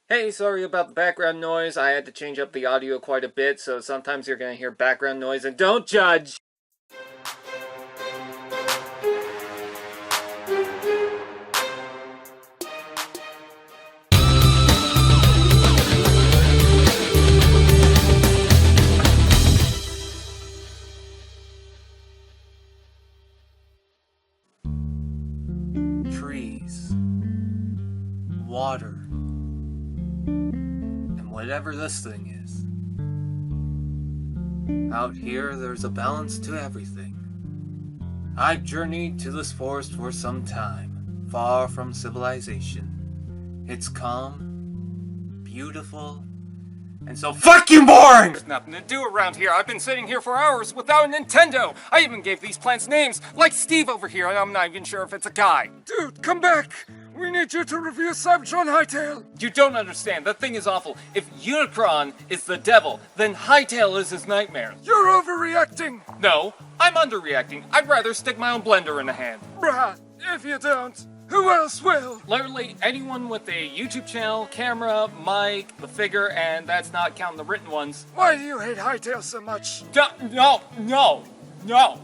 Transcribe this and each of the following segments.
Hey, sorry about the background noise. I had to change up the audio quite a bit, so sometimes you're gonna hear background noise, and don't judge! Trees. Water. And whatever this thing is. Out here, there's a balance to everything. I've journeyed to this forest for some time, far from civilization. It's calm, beautiful, and so fucking boring! There's nothing to do around here. I've been sitting here for hours without a Nintendo. I even gave these plants names, like Steve over here, and I'm not even sure if it's a guy. Dude, come back! We need you to review Cybertron Hightail! You don't understand. That thing is awful. If Unicron is the devil, then Hightail is his nightmare. You're overreacting! No, I'm underreacting. I'd rather stick my own blender in the hand. Bruh, if you don't, who else will? Literally anyone with a YouTube channel, camera, mic, the figure, and that's not counting the written ones. Why do you hate Hightail so much? No,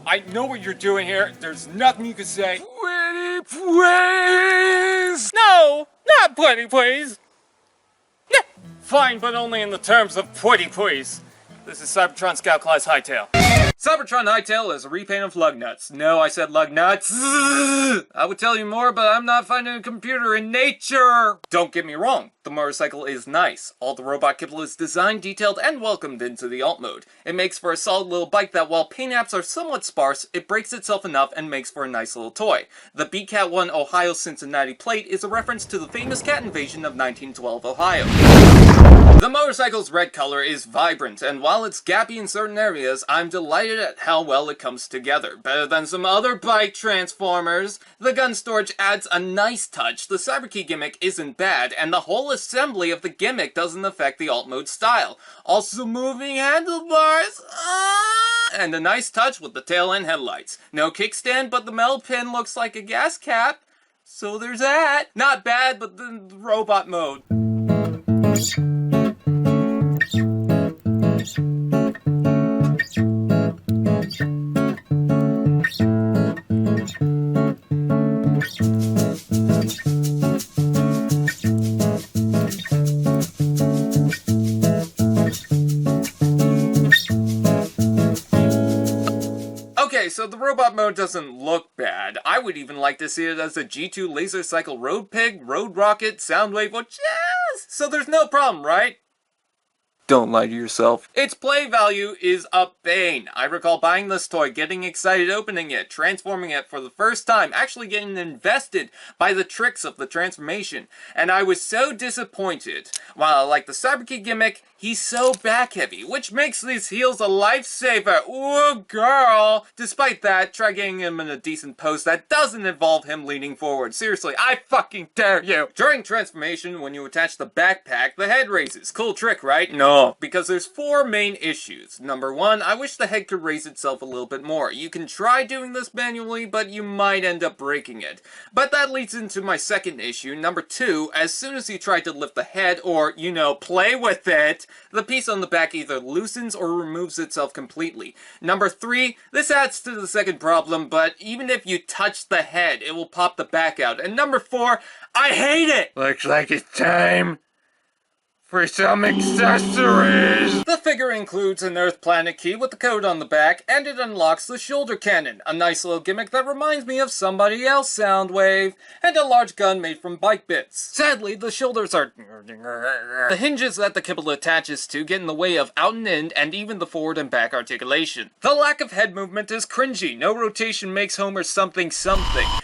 I know what you're doing here. There's nothing you can say. Pretty please! No, not pretty please. Fine, but only in the terms of pretty please. This is Cybertron Scout Class Hightail. Cybertron Hightail is a repaint of lug nuts. No, I said lug nuts. I would tell you more, but I'm not finding a computer in nature. Don't get me wrong, the motorcycle is nice. All the robot kibble is designed, detailed, and welcomed into the alt mode. It makes for a solid little bike that, while paint apps are somewhat sparse, it breaks itself enough and makes for a nice little toy. The BCat 1 Ohio Cincinnati plate is a reference to the famous cat invasion of 1912 Ohio. The motorcycle's red color is vibrant, and while it's gappy in certain areas, I'm delighted at how well it comes together. Better than some other bike transformers. The gun storage adds a nice touch, the Cyberkey gimmick isn't bad, and the whole assembly of the gimmick doesn't affect the alt mode style. Also moving handlebars, and a nice touch with the tail and headlights. No kickstand, but the metal pin looks like a gas cap. So there's that. Not bad, but the robot mode. Okay, so the robot mode doesn't look bad. I would even like to see it as a G2 Laser Cycle Road Pig, Road Rocket, Soundwave, or yes! So there's no problem, right? Don't lie to yourself. Its play value is a bane. I recall buying this toy, getting excited opening it, transforming it for the first time, actually getting invested by the tricks of the transformation, and I was so disappointed. While I like the Cyberkey gimmick, he's so back heavy, which makes these heels a lifesaver. Ooh, girl! Despite that, try getting him in a decent pose that doesn't involve him leaning forward. Seriously, I fucking dare you! During transformation, when you attach the backpack, the head raises. Cool trick, right? No. Because there's 4 main issues. Number 1, I wish the head could raise itself a little bit more. You can try doing this manually, but you might end up breaking it. But that leads into my second issue. Number 2, as soon as you try to lift the head or, play with it, the piece on the back either loosens or removes itself completely. Number 3, this adds to the second problem, but even if you touch the head, it will pop the back out. And number 4, I hate it! Looks like it's time for some accessories! The figure includes an Earth Planet key with the code on the back, and it unlocks the shoulder cannon, a nice little gimmick that reminds me of somebody else, Soundwave, and a large gun made from bike bits. Sadly, the shoulders are... The hinges that the kibble attaches to get in the way of out and in, and even the forward and back articulation. The lack of head movement is cringy. No rotation makes Homer something.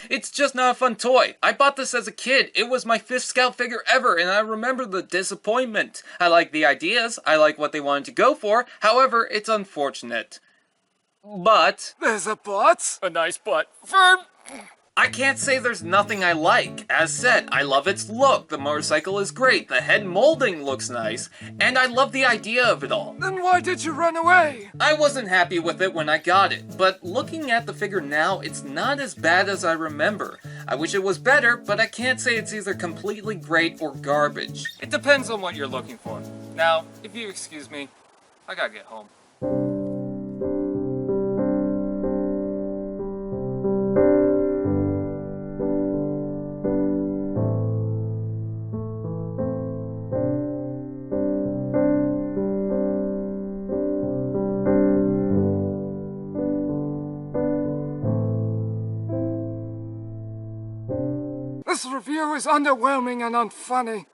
It's just not a fun toy. I bought this as a kid. It was my 5th Scout figure ever, and I remember the disappointment. I like the ideas, I like what they wanted to go for, however, it's unfortunate. But... There's a but? A nice but. Firm! I can't say there's nothing I like. As said, I love its look, the motorcycle is great, the head molding looks nice, and I love the idea of it all. Then why did you run away? I wasn't happy with it when I got it, but looking at the figure now, it's not as bad as I remember. I wish it was better, but I can't say it's either completely great or garbage. It depends on what you're looking for. Now, if you excuse me, I gotta get home. This review is underwhelming and unfunny.